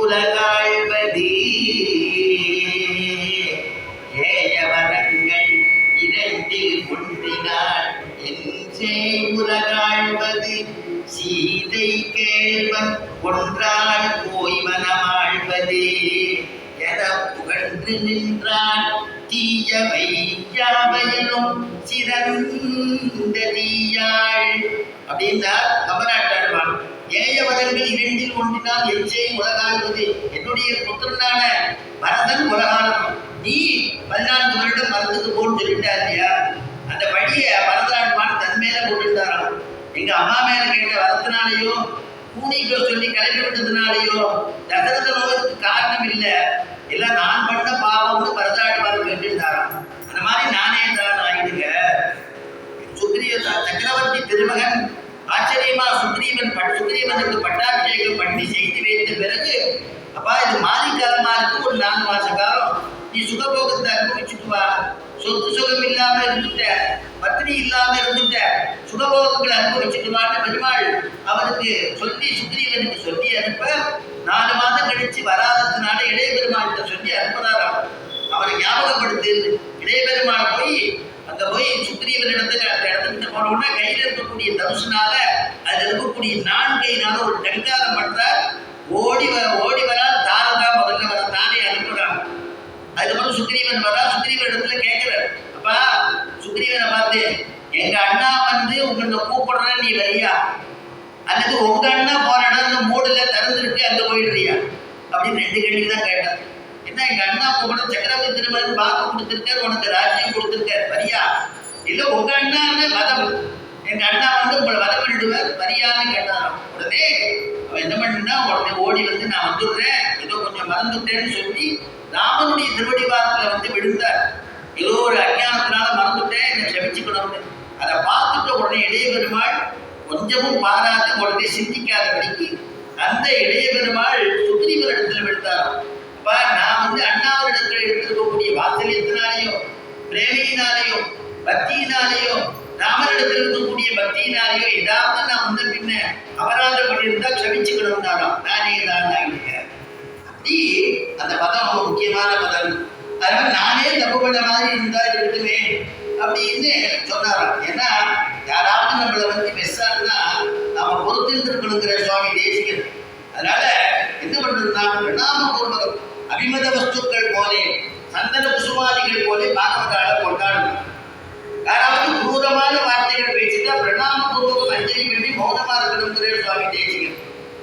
உலகாழ்வது ஏயவரங்கள் இரண்டில் ஒன்றினார் என்றே உலகாழ்வது சீதை கேள்வன் ஒன்றால் போய் மனமாழ்வது என புகழ்ந்து நின்றான் தீயவை யாவையிலும் சிறந்த தீயாள் அப்படின்னா கமராட்டாடுவான். ஏயவதங்கள் இரண்டில் ஒன்றினால் எச்சே உலகாழ்வது, என்னுடைய புத்திரனான பரதன் உலகாளம். நீ 14 வருடம் மரத்துக்கு போன்னு சொல்லிட்டா இல்லையா, அந்த வழியை பரதாழ்வான் தன் மேல போட்டுட்டாராம். எங்க அம்மா மேல கேட்ட வரத்தினாலேயோ பூனிக்கோ சொல்லி கிளப்பி விட்டதுனாலேயோ தசரத நோய்க்கு காரணம் இல்லை, எல்லாம் நான் பண்ண பாவம்னு பரதாழ்வான் கேட்டுட்டாராம். அந்த மாதிரி நானே தான் ஆயிடுங்க. சக்கரவர்த்தி திருமகன் ஆச்சரியமா சுக்ரீவனுக்கு பட்டாபிஷேகம் பண்ணி செய்து வைத்த பிறகு, அப்பா இது மாரிக்காலமா இருக்கு, ஒரு 4 மாச காலம் நீ சுகபோகத்தை அனுபவிச்சுட்டு வா. சொத்து சுகம் இல்லாம இருந்துட்ட, பத்தினி இல்லாம இருந்துட்ட, சுகபோகங்களை அனுபவிச்சுட்டு வான்னு பெருமாள் அவனுக்கு சொல்லி சுக்ரீவனுக்கு சொல்லி அனுப்ப 4 மாதம் கழிச்சு வராததுனால இளைய பெருமாள்கிட்ட சொல்லி அனுப்புறாராம். அவனை ஞாபகப்படுத்து. இளைய பெருமாள் போய் சுக்ரீவனிடத்துல அந்த இடத்துக்கிட்ட போனோம்னா கையில் இருக்கக்கூடிய தனுசுனால அதுல இருக்கக்கூடிய 4 கையினால ஒரு டங்காரம் பண்றார். ஓடி வரா தாரதா முதல்ல வர தானே அனுப்புறான். அதுக்கப்புறம் சுக்ரீவன் வரா. சுக்ரீவன் இடத்துல கேட்கிறார், அப்பா சுக்ரீவனை பார்த்து, எங்க அண்ணா வந்து உங்களை கூப்பிடுற நீ வரியா, அல்லது உங்க அண்ணா போற இடம் அந்த மூடுல திறந்துருக்கு அங்க போயிடுறியா அப்படின்னு 2 கேள்வி தான் கேட்டார். என்ன எங்க அண்ணா கூப்பிட சக்கரவர்த்தி திருமகன் வாக்கு கொடுத்திருக்காரு, உனக்கு ராஜ்யம் கொடுத்திருக்காரு, வரியா? இல்ல உங்க அண்ணான்னு வதம், எங்க அண்ணா வந்து உங்களை வதம் பண்ணிடுவார், வரியான்னு கேட்டாராம். உடனே அவன் என்ன பண்ணா உடனே ஓடி வந்து நான் வந்துடுறேன், ஏதோ கொஞ்சம் மறந்துட்டேன்னு சொல்லி ராமனுடைய திருவடி வாரத்துல வந்து விழுந்தார். ஏதோ ஒரு அஞ்ஞானத்தினால மறந்துட்டேன், என்னை க்ஷமிச்சுக்கணும்னு. அதை பார்த்துட்டு உடனே இளைய பெருமாள் கொஞ்சமும் பாராது, உடனே சிந்திக்காதபடிக்கு அந்த இளைய பெருமாள் சுக்ரீவன் இடத்துல விழுந்தாராம். அப்பா நான் வந்து அண்ணாவரிடத்துல எடுத்திருக்கக்கூடிய வாத்சல்யத்தினாலேயோ பிரேமையினாலேயோ பக்தியினாலேயோ ராமனிடத்தில் இருக்கக்கூடிய பக்தியினாலேயோ ஏதாவது நான் வந்து பின்ன அபராதம் பண்ணியிருந்தா க்ஷமிச்சுக்கணும்னாராம். நானே தான் ஆகிட்டேன். அப்படி அந்த பதம் ரொம்ப முக்கியமான பதம். அதனால நானே தப்பு பண்ண மாதிரி இருந்தா இருக்குமே அப்படின்னு சொன்னாராம். ஏன்னா யாராவது நம்மளை வந்து பெருசாருன்னா நாம பொறுத்திருந்திருக்கணுங்கிற சுவாமி தேசிகன். அதனால என்ன பண்றதுன்னா பிரணாம பூர்வகம் அபிமத வஸ்துக்கள் போலே சந்தன குசுமாதிகள் போலே பாகவதால கொண்டாடணும். யாராவது குரூரமான வார்த்தைகள் பேசிட்டா பிரணாம பூர்வகம் அஞ்சலி பண்ணி மௌனமா இருக்கணுங்கிற சுவாமி தேசிகன்.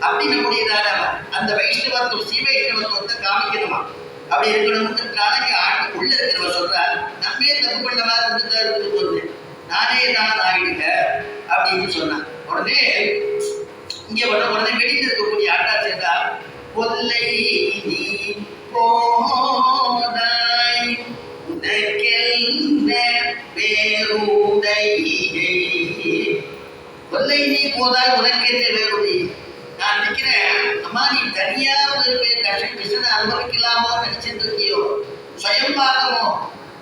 அப்படி நம்முடையதான அந்த வைஷ்ணவத்துவம் ஸ்ரீ வைஷ்ணவத்துவத்தை காமிக்கணுமா, அப்படி இருக்கணும்ன்றதுக்காக உள்ள இருக்கிறவ சொல்றார், நம்மே தப்பு பண்ண மாதிரி இருந்துதான் இருந்து போகுது, நானே தான் ஆகிடுங்க அப்படின்னு சொன்னான். உடனே இங்க உடனே வெளியில் இருக்கக்கூடிய ஆட்டா சேர்ந்தா, கொல்லை நீ போதாய் உனக்கென்ன வேறுடை, கொல்லை நீ போதாய் உனக்கென்ன வேறுடை. நான் நினைக்கிறேன், அம்மா நீ தனியா ஒரு கிருஷ்ணனை அனுபவிக்கலாமோ நினைச்சிட்டு இருக்கியோ, சுயம்பாகமோ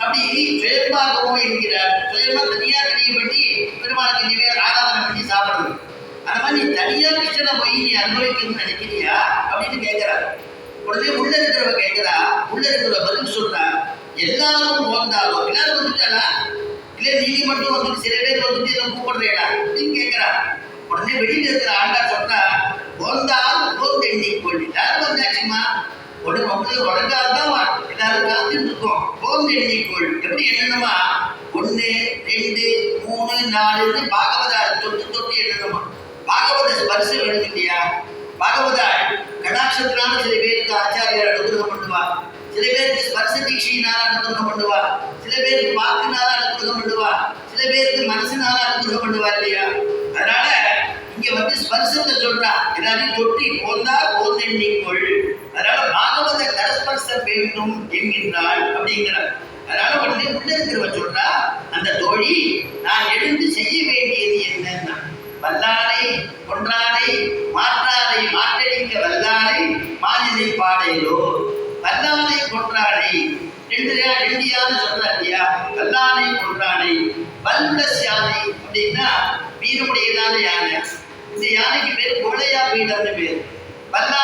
அப்படி சுயம்பாகமோ என்கிறார். சுயமா தனியா தனியை பண்ணி பெருமாளுக்கு நீ ஆராதனை பண்ணி சாப்பிடணும். அந்த மாதிரி நீ தனியா கிருஷ்ணனை போய் நீ அனுபவிக்கணும்னு நினைக்கிறியா அப்படின்னு கேட்கிறார். உடனே உள்ள இருக்கிறவ கேட்கிறா, உள்ள இருக்கிறவ பதில் சொல்றா, எல்லாரும் போந்தாலும் எல்லாரும் வந்துட்டாளா, இல்ல நீங்க மட்டும் வந்துட்டு சில பேர் வந்துட்டு என்ன கூப்பிடுறீங்களா அப்படின்னு கேட்கிறா. உடனே வெளியில இருக்கிற ஆண்டா சொன்னா, போந்தால் போந்து எண்ணிக்கொள், எல்லாரும் வந்தாச்சுமா, உடங்காதான் எல்லாரும் காத்துட்டு இருக்கோம், போந்து எண்ணிக்கொள். எப்படி எண்ணணுமா, 1 2 3 4 பாகவதா தொட்டு எண்ணணுமா. பாகவத ஸ்பர்சம் வேணும் இல்லையா. பாகவதா கடாட்சத்தினால சில பேருக்கு ஆச்சாரியர் அனுகிரகம் பண்ணுவா, சில பேருக்கு ஸ்பர்ச தீட்சையினால அனுகிரகம் பண்ணுவா, சில பேருக்கு வாக்குனால அனுகிரகம் பண்ணுவா, சில பேருக்கு மனசுனால அனுகிரகம் பண்ணுவா இல்லையா. அதனால இங்க வந்து ஸ்பர்சத்தை சொல்றா, எல்லாரையும் தொட்டி போந்தா போந்தெண்ணிக்கொள். அதனால பாகவத கரஸ்பர்சம் வேண்டும் என்கின்றாள் அப்படிங்கிறார். அதனால உடனே உள்ள இருக்கிறவ சொல்றா, அந்த தோழி நான் எழுந்து செய்ய வேண்டியது என்னன்னா, வல்லானை கொன்றானை மாற்றானை மாற்றடிக்க வல்லானை மாநிலை பாடையிலோ. வல்லானை கொன்றானை 2 யானை சொல்றா இல்லையா, வல்லானை கொன்றானை. வல்லுடஸ் யானை அப்படின்னா வீரமுடையதான யானை. இந்த யானைக்கு பேர் கொலையா பீடம்னு பேர். வல்லா